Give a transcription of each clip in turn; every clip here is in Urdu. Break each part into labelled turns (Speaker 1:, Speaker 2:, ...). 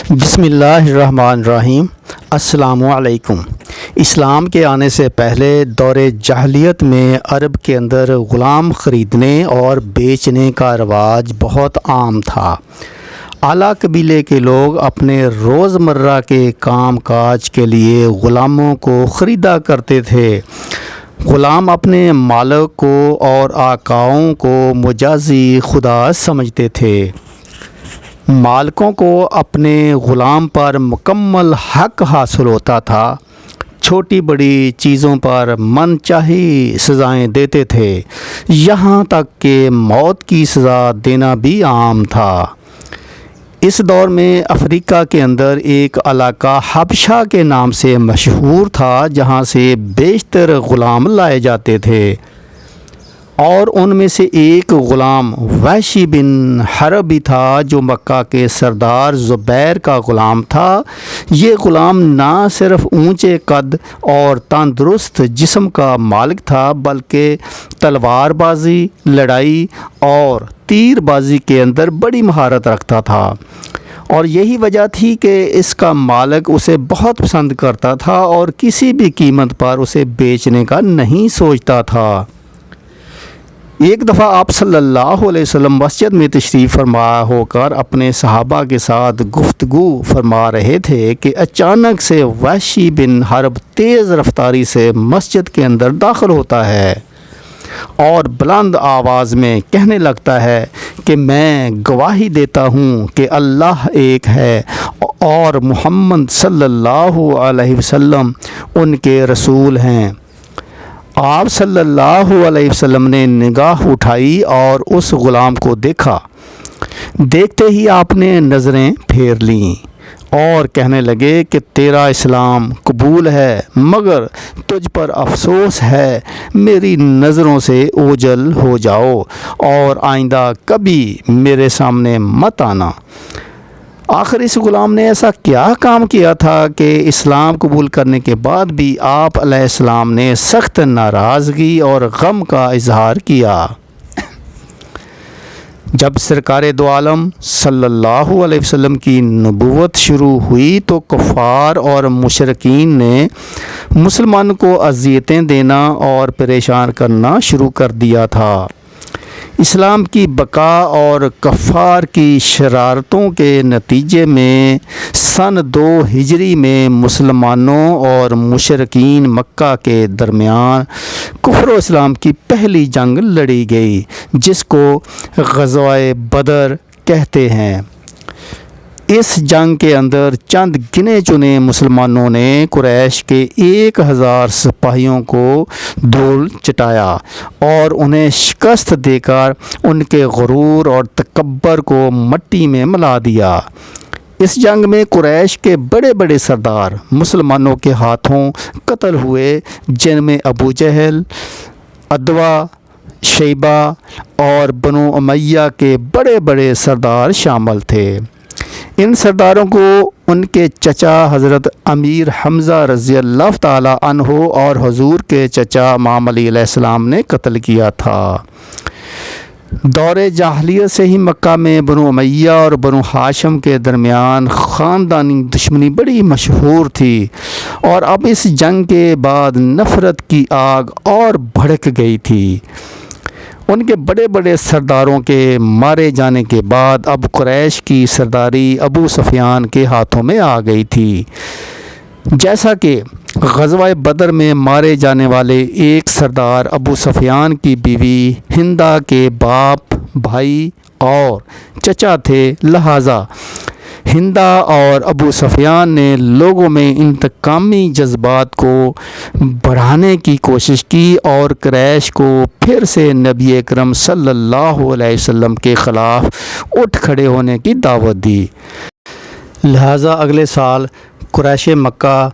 Speaker 1: بسم اللہ الرحمن الرحیم۔ السلام علیکم۔ اسلام کے آنے سے پہلے دور جاہلیت میں عرب کے اندر غلام خریدنے اور بیچنے کا رواج بہت عام تھا۔ اعلیٰ قبیلے کے لوگ اپنے روزمرہ کے کام کاج کے لیے غلاموں کو خریدا کرتے تھے۔ غلام اپنے مالک کو اور آقاؤں کو مجازی خدا سمجھتے تھے۔ مالکوں کو اپنے غلام پر مکمل حق حاصل ہوتا تھا۔ چھوٹی بڑی چیزوں پر من چاہی سزائیں دیتے تھے، یہاں تک کہ موت کی سزا دینا بھی عام تھا۔ اس دور میں افریقہ کے اندر ایک علاقہ حبشہ کے نام سے مشہور تھا، جہاں سے بیشتر غلام لائے جاتے تھے، اور ان میں سے ایک غلام وحشی بن حرب بھی تھا جو مکہ کے سردار زبیر کا غلام تھا۔ یہ غلام نہ صرف اونچے قد اور تندرست جسم کا مالک تھا، بلکہ تلوار بازی، لڑائی اور تیر بازی کے اندر بڑی مہارت رکھتا تھا، اور یہی وجہ تھی کہ اس کا مالک اسے بہت پسند کرتا تھا اور کسی بھی قیمت پر اسے بیچنے کا نہیں سوچتا تھا۔ ایک دفعہ آپ صلی اللہ علیہ وسلم مسجد میں تشریف فرما ہو کر اپنے صحابہ کے ساتھ گفتگو فرما رہے تھے کہ اچانک سے وحشی بن حرب تیز رفتاری سے مسجد کے اندر داخل ہوتا ہے اور بلند آواز میں کہنے لگتا ہے کہ میں گواہی دیتا ہوں کہ اللہ ایک ہے اور محمد صلی اللہ علیہ وسلم ان کے رسول ہیں۔ آپ صلی اللہ علیہ وسلم نے نگاہ اٹھائی اور اس غلام کو دیکھا۔ دیکھتے ہی آپ نے نظریں پھیر لیں اور کہنے لگے کہ تیرا اسلام قبول ہے، مگر تجھ پر افسوس ہے، میری نظروں سے اوجھل ہو جاؤ اور آئندہ کبھی میرے سامنے مت آنا۔ آخر اس غلام نے ایسا کیا کام کیا تھا کہ اسلام قبول کرنے کے بعد بھی آپ علیہ السلام نے سخت ناراضگی اور غم کا اظہار کیا؟ جب سرکار دو عالم صلی اللہ علیہ وسلم کی نبوت شروع ہوئی تو کفار اور مشرکین نے مسلمان کو اذیتیں دینا اور پریشان کرنا شروع کر دیا تھا۔ اسلام کی بقا اور کفار کی شرارتوں کے نتیجے میں سن 2 ہجری میں مسلمانوں اور مشرکین مکہ کے درمیان کفر و اسلام کی پہلی جنگ لڑی گئی، جس کو غزوہ بدر کہتے ہیں۔ اس جنگ کے اندر چند گنے چنے مسلمانوں نے قریش کے 1000 سپاہیوں کو دھول چٹایا اور انہیں شکست دے کر ان کے غرور اور تکبر کو مٹی میں ملا دیا۔ اس جنگ میں قریش کے بڑے بڑے سردار مسلمانوں کے ہاتھوں قتل ہوئے، جن میں ابو جہل، عتبہ، شیبہ اور بنو امیہ کے بڑے بڑے سردار شامل تھے۔ ان سرداروں کو ان کے چچا حضرت امیر حمزہ رضی اللہ تعالی عنہ اور حضور کے چچا امام علی علیہ السلام نے قتل کیا تھا۔ دور جاہلیت سے ہی مکہ میں بنو امیہ اور بنو ہاشم کے درمیان خاندانی دشمنی بڑی مشہور تھی، اور اب اس جنگ کے بعد نفرت کی آگ اور بھڑک گئی تھی۔ ان کے بڑے بڑے سرداروں کے مارے جانے کے بعد اب قریش کی سرداری ابو سفیان کے ہاتھوں میں آ گئی تھی۔ جیسا کہ غزوہ بدر میں مارے جانے والے ایک سردار ابو سفیان کی بیوی ہندہ کے باپ، بھائی اور چچا تھے، لہٰذا ہندہ اور ابو سفیان نے لوگوں میں انتقامی جذبات کو بڑھانے کی کوشش کی اور قریش کو پھر سے نبی اکرم صلی اللہ علیہ وسلم کے خلاف اٹھ کھڑے ہونے کی دعوت دی۔ لہٰذا اگلے سال قریش مکہ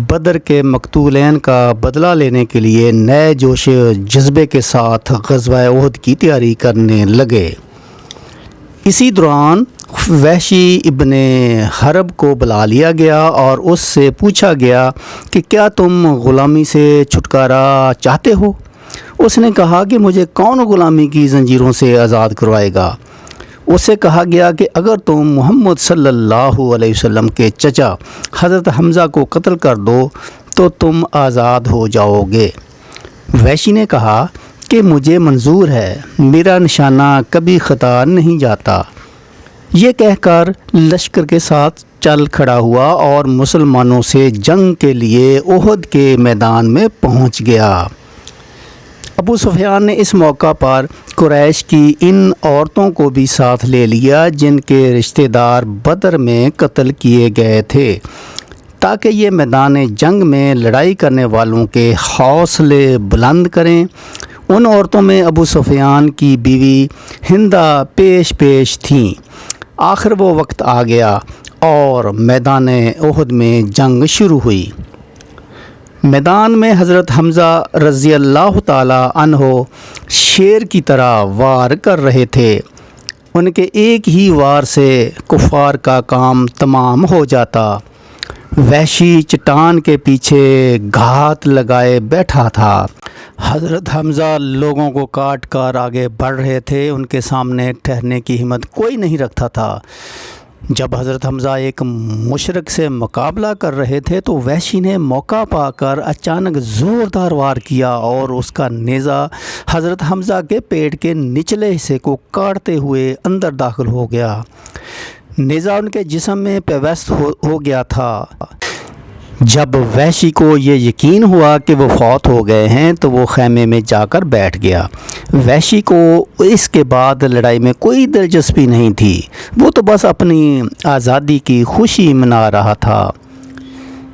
Speaker 1: بدر کے مقتولین کا بدلہ لینے کے لیے نئے جوش جذبے کے ساتھ غزوہ احد کی تیاری کرنے لگے۔ اسی دوران وحشی ابن حرب کو بلا لیا گیا اور اس سے پوچھا گیا کہ کیا تم غلامی سے چھٹکارا چاہتے ہو؟ اس نے کہا کہ مجھے کون غلامی کی زنجیروں سے آزاد کروائے گا؟ اسے کہا گیا کہ اگر تم محمد صلی اللہ علیہ وسلم کے چچا حضرت حمزہ کو قتل کر دو تو تم آزاد ہو جاؤ گے۔ وحشی نے کہا کہ مجھے منظور ہے، میرا نشانہ کبھی خطا نہیں جاتا۔ یہ کہہ کر لشکر کے ساتھ چل کھڑا ہوا اور مسلمانوں سے جنگ کے لیے احد کے میدان میں پہنچ گیا۔ ابو سفیان نے اس موقع پر قریش کی ان عورتوں کو بھی ساتھ لے لیا جن کے رشتہ دار بدر میں قتل کیے گئے تھے، تاکہ یہ میدان جنگ میں لڑائی کرنے والوں کے حوصلے بلند کریں۔ ان عورتوں میں ابو سفیان کی بیوی ہندہ پیش تھیں۔ آخر وہ وقت آ گیا اور میدان احد میں جنگ شروع ہوئی۔ میدان میں حضرت حمزہ رضی اللہ تعالی عنہ شیر کی طرح وار کر رہے تھے۔ ان کے ایک ہی وار سے کفار کا کام تمام ہو جاتا۔ وحشی چٹان کے پیچھے گھات لگائے بیٹھا تھا۔ حضرت حمزہ لوگوں کو کاٹ کر آگے بڑھ رہے تھے، ان کے سامنے ٹھہرنے کی ہمت کوئی نہیں رکھتا تھا۔ جب حضرت حمزہ ایک مشرک سے مقابلہ کر رہے تھے تو وحشی نے موقع پا کر اچانک زوردار وار کیا اور اس کا نیزہ حضرت حمزہ کے پیٹ کے نچلے حصے کو کاٹتے ہوئے اندر داخل ہو گیا۔ نیزہ ان کے جسم میں پیوست ہو گیا تھا۔ جب وحشی کو یہ یقین ہوا کہ وہ فوت ہو گئے ہیں تو وہ خیمے میں جا کر بیٹھ گیا۔ وحشی کو اس کے بعد لڑائی میں کوئی دلچسپی نہیں تھی، وہ تو بس اپنی آزادی کی خوشی منا رہا تھا۔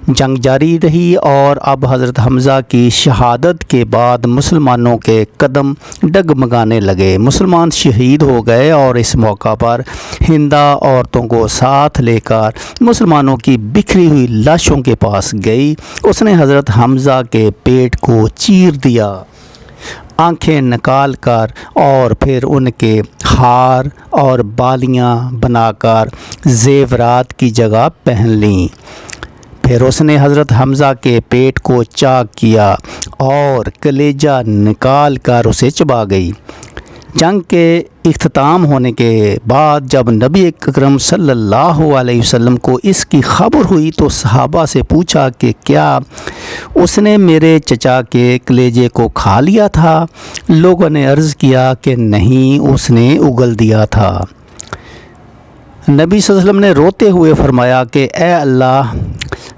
Speaker 1: جنگ جاری رہی اور اب حضرت حمزہ کی شہادت کے بعد مسلمانوں کے قدم ڈگمگانے لگے۔ مسلمان شہید ہو گئے اور اس موقع پر ہندہ عورتوں کو ساتھ لے کر مسلمانوں کی بکھری ہوئی لاشوں کے پاس گئی۔ اس نے حضرت حمزہ کے پیٹ کو چیر دیا، آنکھیں نکال کر اور پھر ان کے ہار اور بالیاں بنا کر زیورات کی جگہ پہن لیں۔ پھر اس نے حضرت حمزہ کے پیٹ کو چاک کیا اور کلیجہ نکال کر اسے چبا گئی۔ جنگ کے اختتام ہونے کے بعد جب نبی اکرم صلی اللہ علیہ وسلم کو اس کی خبر ہوئی تو صحابہ سے پوچھا کہ کیا اس نے میرے چچا کے کلیجے کو کھا لیا تھا؟ لوگوں نے عرض کیا کہ نہیں، اس نے اگل دیا تھا۔ نبی صلی اللہ علیہ وسلم نے روتے ہوئے فرمایا کہ اے اللہ،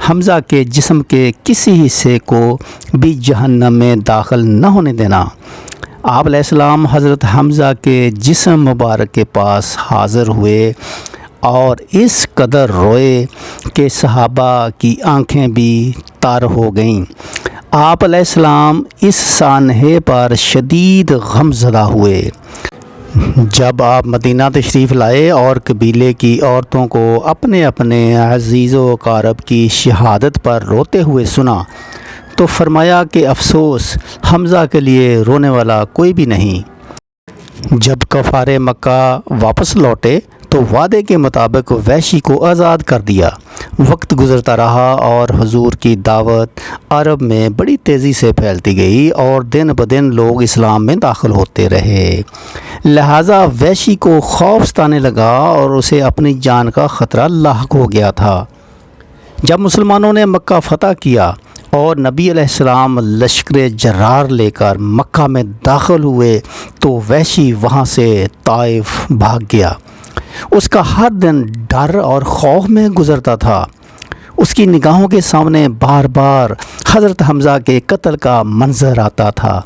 Speaker 1: حمزہ کے جسم کے کسی حصے کو بھی جہنم میں داخل نہ ہونے دینا۔ آپ علیہ السلام حضرت حمزہ کے جسم مبارک کے پاس حاضر ہوئے اور اس قدر روئے کہ صحابہ کی آنکھیں بھی تر ہو گئیں۔ آپ علیہ السلام اس سانحے پر شدید غمزدہ ہوئے۔ جب آپ مدینہ تشریف لائے اور قبیلے کی عورتوں کو اپنے اپنے عزیز و اقارب کی شہادت پر روتے ہوئے سنا تو فرمایا کہ افسوس، حمزہ کے لیے رونے والا کوئی بھی نہیں۔ جب کفار مکہ واپس لوٹے تو وعدے کے مطابق وحشی کو آزاد کر دیا۔ وقت گزرتا رہا اور حضور کی دعوت عرب میں بڑی تیزی سے پھیلتی گئی اور دن بدن لوگ اسلام میں داخل ہوتے رہے، لہٰذا وحشی کو خوف ستانے لگا اور اسے اپنی جان کا خطرہ لاحق ہو گیا تھا۔ جب مسلمانوں نے مکہ فتح کیا اور نبی علیہ السلام لشکر جرار لے کر مکہ میں داخل ہوئے تو وحشی وہاں سے طائف بھاگ گیا۔ اس کا ہر دن ڈر اور خوف میں گزرتا تھا۔ اس کی نگاہوں کے سامنے بار بار حضرت حمزہ کے قتل کا منظر آتا تھا،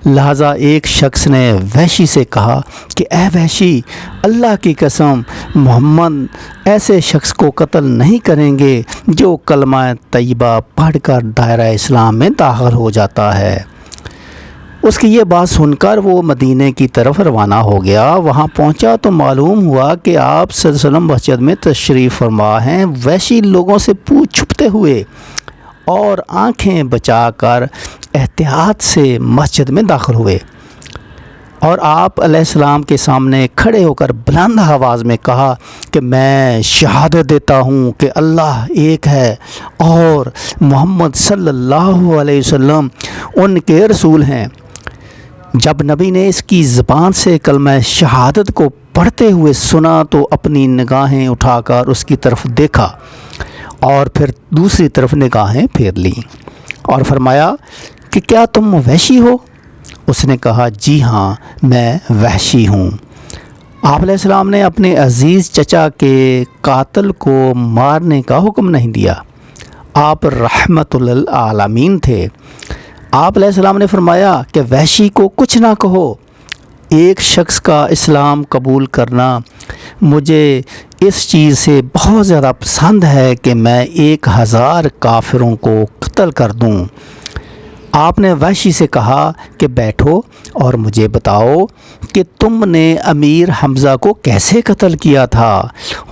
Speaker 1: لہٰذا ایک شخص نے وحشی سے کہا کہ اے وحشی، اللہ کی قسم، محمد ایسے شخص کو قتل نہیں کریں گے جو کلمہ طیبہ پڑھ کر دائرہ اسلام میں داخل ہو جاتا ہے۔ اس کی یہ بات سن کر وہ مدینے کی طرف روانہ ہو گیا۔ وہاں پہنچا تو معلوم ہوا کہ آپ صلی اللہ علیہ وسلم مسجد میں تشریف فرما ہیں۔ وحشی لوگوں سے چھپتے ہوئے اور آنکھیں بچا کر احتیاط سے مسجد میں داخل ہوئے اور آپ علیہ السلام کے سامنے کھڑے ہو کر بلند آواز میں کہا کہ میں شہادت دیتا ہوں کہ اللہ ایک ہے اور محمد صلی اللہ علیہ وسلم ان کے رسول ہیں۔ جب نبی نے اس کی زبان سے کلمہ شہادت کو پڑھتے ہوئے سنا تو اپنی نگاہیں اٹھا کر اس کی طرف دیکھا اور پھر دوسری طرف نگاہیں پھیر لیں اور فرمایا کہ کیا تم وحشی ہو؟ اس نے کہا جی ہاں میں وحشی ہوں۔ آپ علیہ السلام نے اپنے عزیز چچا کے قاتل کو مارنے کا حکم نہیں دیا۔ آپ رحمت للعالمین تھے۔ آپ علیہ السلام نے فرمایا کہ وحشی کو کچھ نہ کہو۔ ایک شخص کا اسلام قبول کرنا مجھے اس چیز سے بہت زیادہ پسند ہے کہ میں 1000 کافروں کو قتل کر دوں۔ آپ نے وحشی سے کہا کہ بیٹھو اور مجھے بتاؤ کہ تم نے امیر حمزہ کو کیسے قتل کیا تھا۔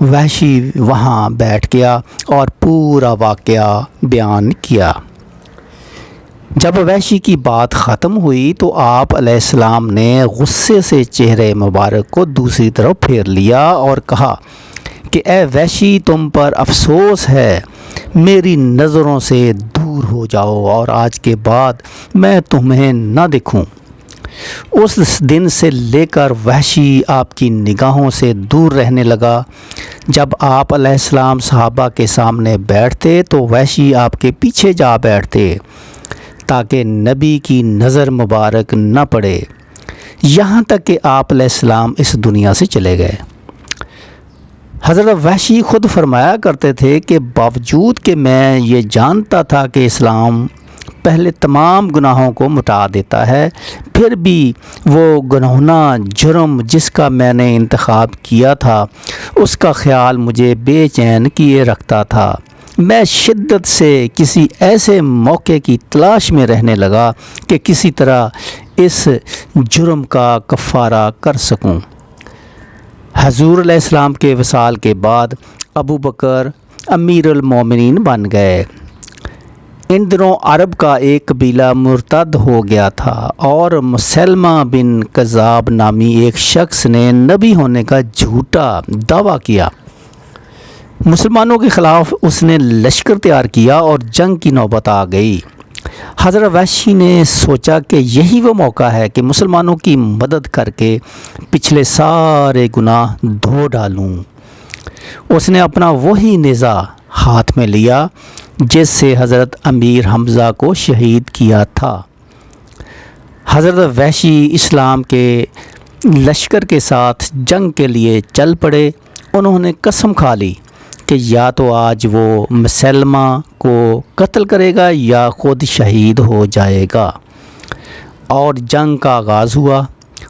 Speaker 1: وحشی وہاں بیٹھ گیا اور پورا واقعہ بیان کیا۔ جب وحشی کی بات ختم ہوئی تو آپ علیہ السلام نے غصے سے چہرے مبارک کو دوسری طرف پھیر لیا اور کہا کہ اے وحشی تم پر افسوس ہے، میری نظروں سے دور ہو جاؤ اور آج کے بعد میں تمہیں نہ دیکھوں۔ اس دن سے لے کر وحشی آپ کی نگاہوں سے دور رہنے لگا۔ جب آپ علیہ السلام صحابہ کے سامنے بیٹھتے تو وحشی آپ کے پیچھے جا بیٹھتے تاکہ نبی کی نظر مبارک نہ پڑے، یہاں تک کہ آپ علیہ السلام اس دنیا سے چلے گئے۔ حضرت وحشی خود فرمایا کرتے تھے کہ باوجود کہ میں یہ جانتا تھا کہ اسلام پہلے تمام گناہوں کو مٹا دیتا ہے، پھر بھی وہ گناہنا جرم جس کا میں نے انتخاب کیا تھا اس کا خیال مجھے بے چین کیے رکھتا تھا۔ میں شدت سے کسی ایسے موقع کی تلاش میں رہنے لگا کہ کسی طرح اس جرم کا کفارہ کر سکوں۔ حضور علیہ السلام کے وصال کے بعد ابو بکر امیر المومنین بن گئے۔ ان دنوں عرب کا ایک قبیلہ مرتد ہو گیا تھا اور مسلمہ بن کذاب نامی ایک شخص نے نبی ہونے کا جھوٹا دعویٰ کیا۔ مسلمانوں کے خلاف اس نے لشکر تیار کیا اور جنگ کی نوبت آ گئی۔ حضرت وحشی نے سوچا کہ یہی وہ موقع ہے کہ مسلمانوں کی مدد کر کے پچھلے سارے گناہ دھو ڈالوں۔ اس نے اپنا وہی نیزہ ہاتھ میں لیا جس سے حضرت امیر حمزہ کو شہید کیا تھا۔ حضرت وحشی اسلام کے لشکر کے ساتھ جنگ کے لیے چل پڑے۔ انہوں نے قسم کھا لی کہ یا تو آج وہ مسلمہ کو قتل کرے گا یا خود شہید ہو جائے گا، اور جنگ کا آغاز ہوا۔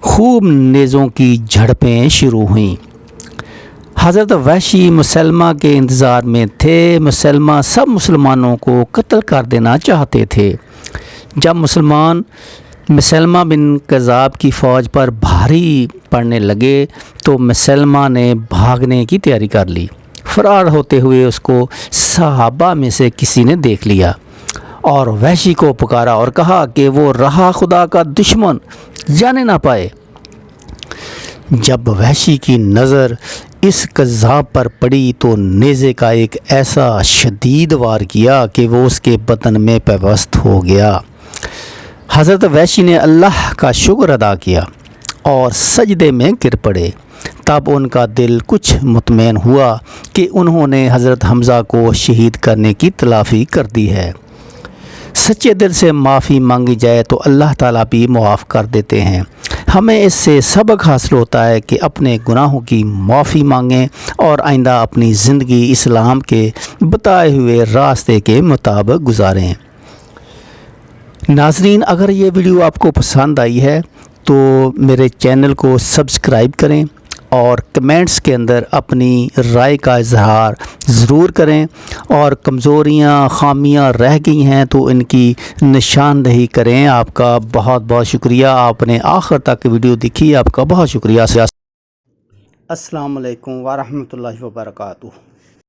Speaker 1: خوب نیزوں کی جھڑپیں شروع ہوئیں۔ حضرت وحشی مسلمہ کے انتظار میں تھے۔ مسلمہ سب مسلمانوں کو قتل کر دینا چاہتے تھے۔ جب مسلمہ بن کذاب کی فوج پر بھاری پڑنے لگے تو مسلمہ نے بھاگنے کی تیاری کر لی۔ فرار ہوتے ہوئے اس کو صحابہ میں سے کسی نے دیکھ لیا اور وحشی کو پکارا اور کہا کہ وہ رہا خدا کا دشمن جانے نہ پائے۔ جب وحشی کی نظر اس کذاب پر پڑی تو نیزے کا ایک ایسا شدید وار کیا کہ وہ اس کے بدن میں پیوست ہو گیا۔ حضرت وحشی نے اللہ کا شکر ادا کیا اور سجدے میں گر پڑے۔ تب ان کا دل کچھ مطمئن ہوا کہ انہوں نے حضرت حمزہ کو شہید کرنے کی تلافی کر دی ہے۔ سچے دل سے معافی مانگی جائے تو اللہ تعالیٰ بھی معاف کر دیتے ہیں۔ ہمیں اس سے سبق حاصل ہوتا ہے کہ اپنے گناہوں کی معافی مانگیں اور آئندہ اپنی زندگی اسلام کے بتائے ہوئے راستے کے مطابق گزاریں۔ ناظرین، اگر یہ ویڈیو آپ کو پسند آئی ہے تو میرے چینل کو سبسکرائب کریں اور کمنٹس کے اندر اپنی رائے کا اظہار ضرور کریں، اور کمزوریاں خامیاں رہ گئی ہیں تو ان کی نشاندہی کریں۔ آپ کا بہت بہت شکریہ، آپ نے آخر تک ویڈیو دیکھی، آپ کا بہت شکریہ۔ السلام علیکم ورحمۃ اللہ وبرکاتہ۔